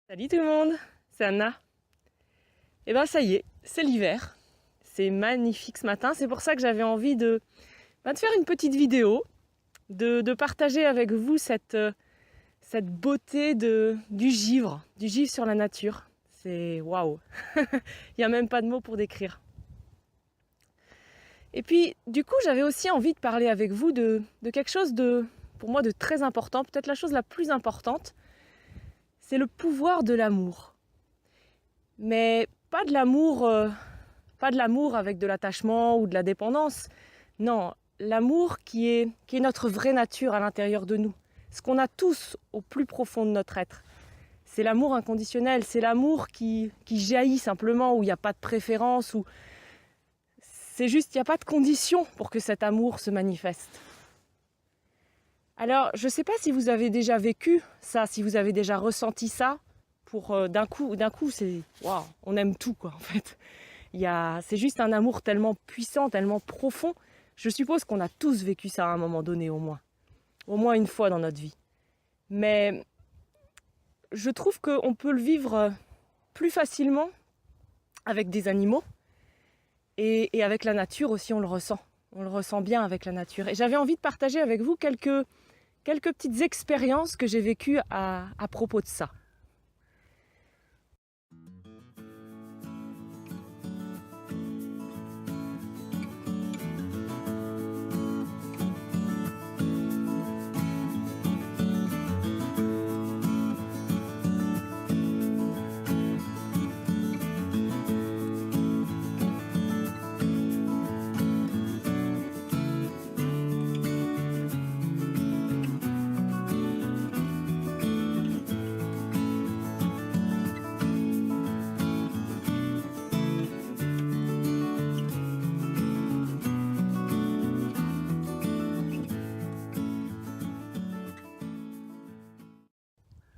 Salut tout le monde, c'est Anna. Et ben ça y est, c'est l'hiver. C'est magnifique ce matin, c'est pour ça que j'avais envie de faire une petite vidéo, de partager avec vous cette beauté du givre sur la nature. C'est waouh, il n'y a même pas de mots pour décrire. Et puis du coup j'avais aussi envie de parler avec vous de quelque chose pour moi de très important, peut-être la chose la plus importante, c'est le pouvoir de l'amour. Mais pas de l'amour avec de l'attachement ou de la dépendance. Non, l'amour qui est notre vraie nature à l'intérieur de nous. Ce qu'on a tous au plus profond de notre être. C'est l'amour inconditionnel, c'est l'amour qui jaillit simplement, où il n'y a pas de préférence, où c'est juste, il n'y a pas de condition pour que cet amour se manifeste. Alors, je ne sais pas si vous avez déjà vécu ça, si vous avez déjà ressenti ça, pour d'un coup, c'est waouh, on aime tout quoi en fait. C'est juste un amour tellement puissant, tellement profond. Je suppose qu'on a tous vécu ça à un moment donné au moins une fois dans notre vie. Mais je trouve qu'on peut le vivre plus facilement avec des animaux et avec la nature aussi, on le ressent. On le ressent bien avec la nature. Et j'avais envie de partager avec vous quelques petites expériences que j'ai vécues à propos de ça.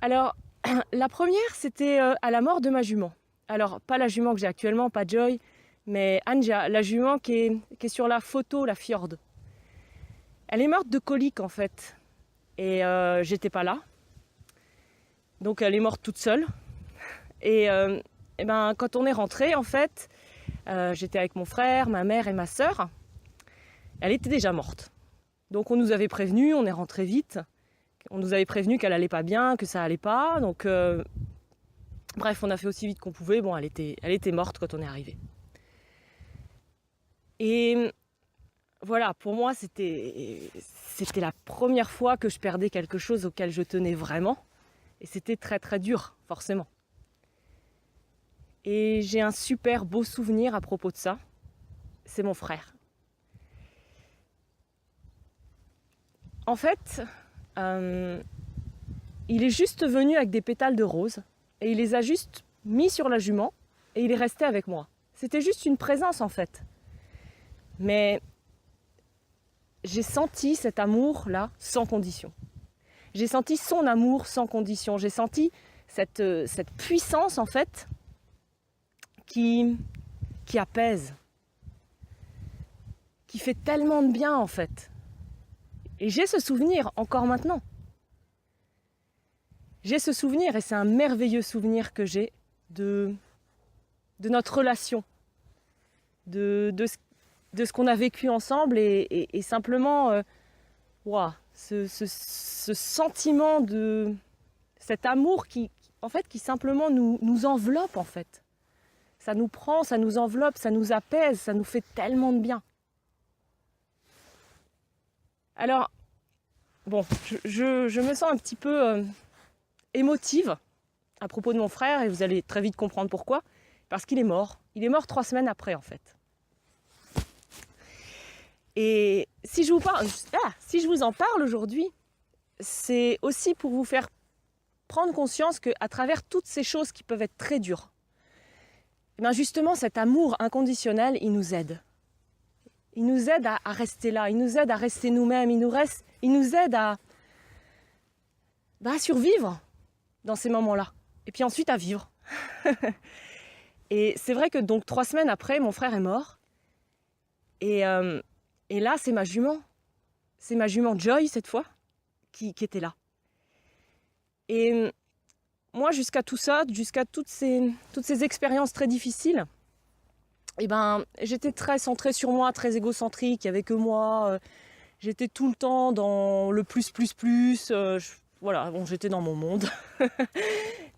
Alors, la première, c'était à la mort de ma jument. Alors, pas la jument que j'ai actuellement, pas Joy, mais Anja, la jument qui est sur la photo, la fjord. Elle est morte de colique en fait. Et j'étais pas là. Donc elle est morte toute seule. Et ben, quand on est rentré, en fait, j'étais avec mon frère, ma mère et ma sœur. Elle était déjà morte. Donc on nous avait prévenus, on est rentré vite. On nous avait prévenu qu'elle allait pas bien, que ça allait pas. Donc bref, on a fait aussi vite qu'on pouvait. Bon, elle était morte quand on est arrivé. Et voilà, pour moi, c'était la première fois que je perdais quelque chose auquel je tenais vraiment. Et c'était très très dur, forcément. Et j'ai un super beau souvenir à propos de ça. C'est mon frère. En fait, euh, il est juste venu avec des pétales de rose et il les a juste mis sur la jument et il est resté avec moi. C'était juste une présence en fait. Mais j'ai senti cet amour-là sans condition. J'ai senti son amour sans condition. J'ai senti cette puissance en fait qui apaise, qui fait tellement de bien en fait. Et j'ai ce souvenir encore maintenant. J'ai ce souvenir et c'est un merveilleux souvenir que j'ai de notre relation, de ce qu'on a vécu ensemble et simplement, wow, ce sentiment de cet amour en fait, qui simplement nous enveloppe en fait. Ça nous prend, ça nous enveloppe, ça nous apaise, ça nous fait tellement de bien. Alors, bon, je me sens un petit peu émotive à propos de mon frère et vous allez très vite comprendre pourquoi. Parce qu'il est mort. Il est mort 3 semaines après en fait. Et si je vous en parle aujourd'hui, c'est aussi pour vous faire prendre conscience qu'à travers toutes ces choses qui peuvent être très dures, et bien justement cet amour inconditionnel, il nous aide. Il nous aide à rester là, il nous aide à rester nous-mêmes, il nous aide à survivre dans ces moments-là. Et puis ensuite à vivre. Et c'est vrai que donc 3 semaines après, mon frère est mort. Et là, c'est ma jument. C'est ma jument Joy, cette fois, qui était là. Et moi, jusqu'à tout ça, jusqu'à toutes ces expériences très difficiles, j'étais très centrée sur moi, très égocentrique, il n'y avait que moi. J'étais tout le temps dans le plus. Voilà, bon, j'étais dans mon monde.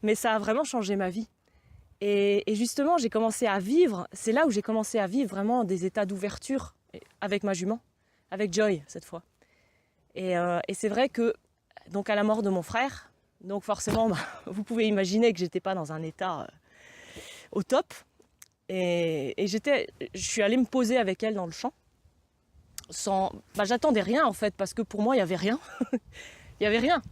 Mais ça a vraiment changé ma vie. Et justement, j'ai commencé à vivre, c'est là où j'ai commencé à vivre vraiment des états d'ouverture avec ma jument, avec Joy cette fois. Et c'est vrai que, donc à la mort de mon frère, donc forcément, vous pouvez imaginer que j'étais pas dans un état au top. Et je suis allée me poser avec elle dans le champ. J'attendais rien en fait, parce que pour moi, il n'y avait rien. Il n'y avait rien.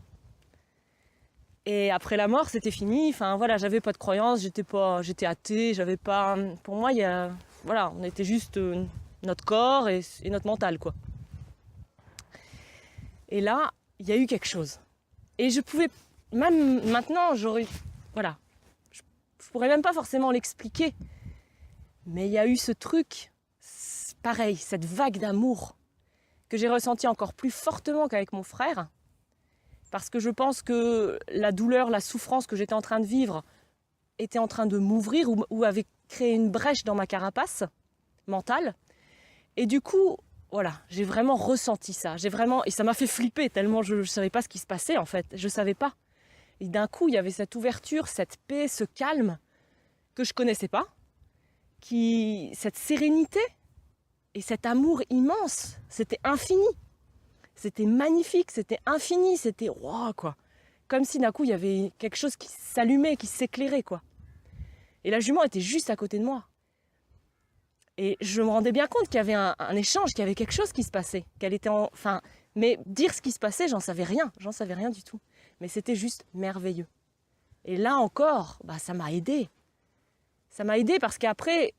Et après la mort, c'était fini. Enfin voilà, j'avais pas de croyance, j'étais athée, j'avais pas. Pour moi, voilà, on était juste notre corps et notre mental, quoi. Et là, il y a eu quelque chose. Et je pouvais, même maintenant, voilà, je pourrais même pas forcément l'expliquer. Mais il y a eu ce truc, pareil, cette vague d'amour que j'ai ressenti encore plus fortement qu'avec mon frère. Parce que je pense que la douleur, la souffrance que j'étais en train de vivre était en train de m'ouvrir ou avait créé une brèche dans ma carapace mentale. Et du coup, voilà, j'ai vraiment ressenti ça. Et ça m'a fait flipper tellement je ne savais pas ce qui se passait en fait. Je ne savais pas. Et d'un coup, il y avait cette ouverture, cette paix, ce calme que je ne connaissais pas. Cette sérénité et cet amour immense. C'était infini. C'était magnifique, c'était infini, c'était wow, quoi. Comme si d'un coup il y avait quelque chose qui s'allumait, qui s'éclairait, quoi. Et la jument était juste à côté de moi. Et je me rendais bien compte qu'il y avait un échange, qu'il y avait quelque chose qui se passait, mais dire ce qui se passait, j'en savais rien du tout. Mais c'était juste merveilleux. Et là encore, ça m'a aidée. Ça m'a aidée parce qu'après,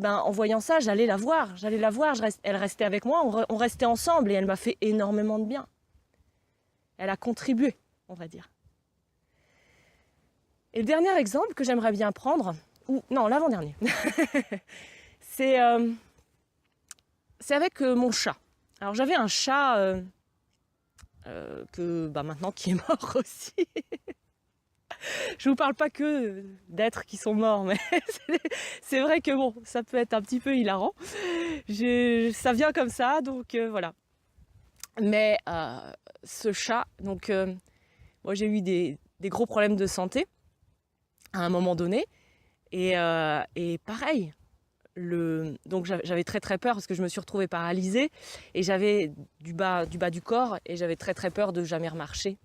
en voyant ça, j'allais la voir, elle restait avec moi, on restait ensemble et elle m'a fait énormément de bien. Elle a contribué, on va dire. Et le dernier exemple que j'aimerais bien prendre, l'avant-dernier, c'est avec mon chat. Alors j'avais un chat maintenant qui est mort aussi. Je vous parle pas que d'êtres qui sont morts, mais c'est vrai que bon, ça peut être un petit peu hilarant. Ça vient comme ça, donc voilà. Mais ce chat, donc moi j'ai eu des gros problèmes de santé à un moment donné, et pareil. Donc j'avais très très peur parce que je me suis retrouvée paralysée et j'avais du bas du corps et j'avais très très peur de jamais remarcher.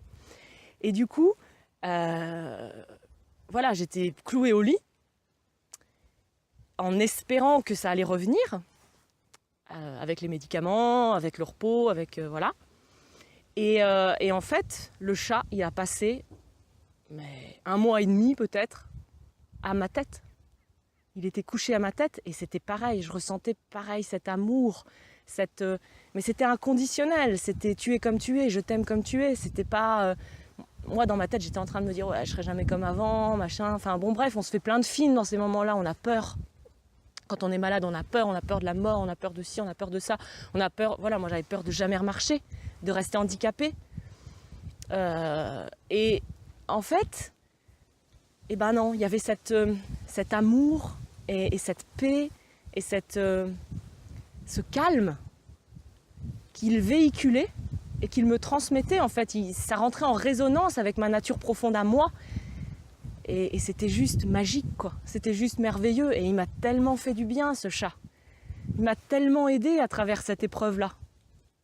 Et du coup, voilà, j'étais clouée au lit en espérant que ça allait revenir avec les médicaments, avec le repos, voilà. Et en fait, le chat, il a passé 1 mois et demi peut-être à ma tête. Il était couché à ma tête et c'était pareil, je ressentais pareil cet amour, mais c'était inconditionnel, c'était tu es comme tu es, je t'aime comme tu es, c'était pas... Moi dans ma tête j'étais en train de me dire ouais je serai jamais comme avant, machin, enfin bon bref, on se fait plein de films dans ces moments-là, on a peur. Quand on est malade, on a peur de la mort, on a peur de ci, on a peur de ça, on a peur, voilà, moi j'avais peur de jamais remarcher, de rester handicapée. Et en fait, non, il y avait cet amour et cette paix et ce calme qu'il véhiculait et qu'il me transmettait. En fait, ça rentrait en résonance avec ma nature profonde à moi. Et c'était juste magique, quoi. C'était juste merveilleux. Et il m'a tellement fait du bien, ce chat. Il m'a tellement aidé à travers cette épreuve-là.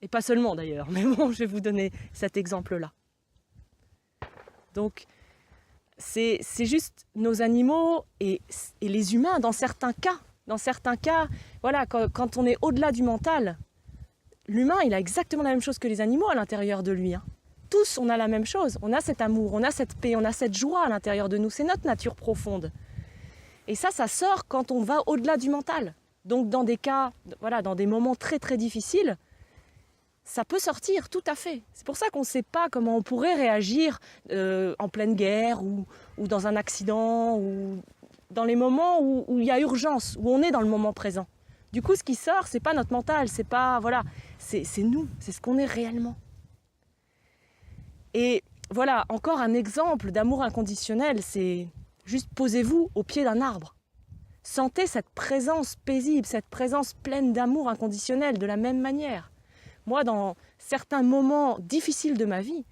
Et pas seulement d'ailleurs, mais bon, je vais vous donner cet exemple-là. Donc, c'est juste nos animaux et les humains, dans certains cas, voilà, quand on est au-delà du mental, l'humain, il a exactement la même chose que les animaux à l'intérieur de lui, hein. Tous, on a la même chose. On a cet amour, on a cette paix, on a cette joie à l'intérieur de nous. C'est notre nature profonde. Et ça sort quand on va au-delà du mental. Donc dans des cas, voilà, dans des moments très très difficiles, ça peut sortir, tout à fait. C'est pour ça qu'on ne sait pas comment on pourrait réagir en pleine guerre ou dans un accident ou dans les moments où il y a urgence, où on est dans le moment présent. Du coup, ce qui sort, c'est pas notre mental, c'est pas, voilà, c'est nous, c'est ce qu'on est réellement. Et voilà, encore un exemple d'amour inconditionnel, c'est juste posez-vous au pied d'un arbre. Sentez cette présence paisible, cette présence pleine d'amour inconditionnel de la même manière. Moi, dans certains moments difficiles de ma vie,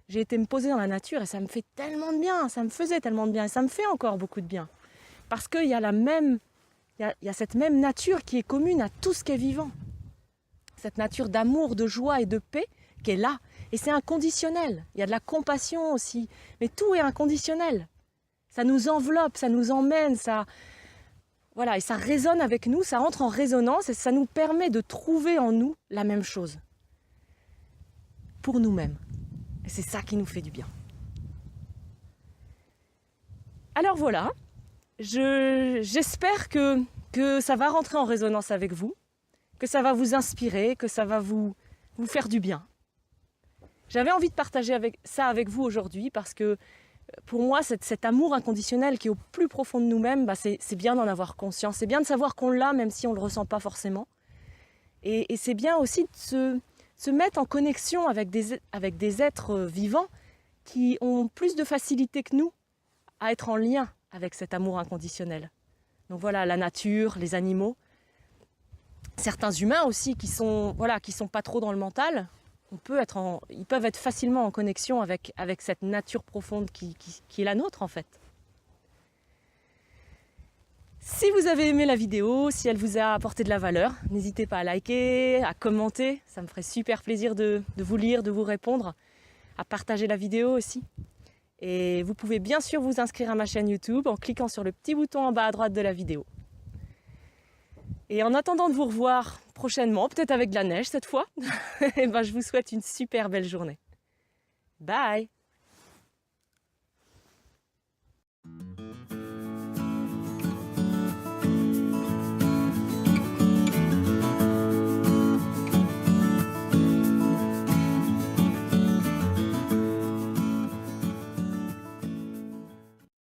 j'ai été me poser dans la nature et ça me fait tellement de bien, ça me faisait tellement de bien et ça me fait encore beaucoup de bien. Parce qu'il y a il y a cette même nature qui est commune à tout ce qui est vivant. Cette nature d'amour, de joie et de paix qui est là. Et c'est inconditionnel. Il y a de la compassion aussi. Mais tout est inconditionnel. Ça nous enveloppe, ça nous emmène, voilà, et ça résonne avec nous, ça entre en résonance et ça nous permet de trouver en nous la même chose. Pour nous-mêmes. Et c'est ça qui nous fait du bien. Alors voilà, j'espère que ça va rentrer en résonance avec vous, que ça va vous inspirer, que ça va vous faire du bien. J'avais envie de partager ça avec vous aujourd'hui parce que pour moi, cet amour inconditionnel qui est au plus profond de nous-mêmes, c'est bien d'en avoir conscience. C'est bien de savoir qu'on l'a même si on ne le ressent pas forcément. Et c'est bien aussi de se mettre en connexion avec des êtres vivants qui ont plus de facilité que nous à être en lien avec cet amour inconditionnel. Donc voilà, la nature, les animaux, certains humains aussi qui sont pas trop dans le mental. Ils peuvent être facilement en connexion avec cette nature profonde qui est la nôtre en fait. Si vous avez aimé la vidéo, si elle vous a apporté de la valeur, n'hésitez pas à liker, à commenter. Ça me ferait super plaisir de vous lire, de vous répondre, à partager la vidéo aussi. Et vous pouvez bien sûr vous inscrire à ma chaîne YouTube en cliquant sur le petit bouton en bas à droite de la vidéo. Et en attendant de vous revoir prochainement, peut-être avec de la neige cette fois, je vous souhaite une super belle journée. Bye!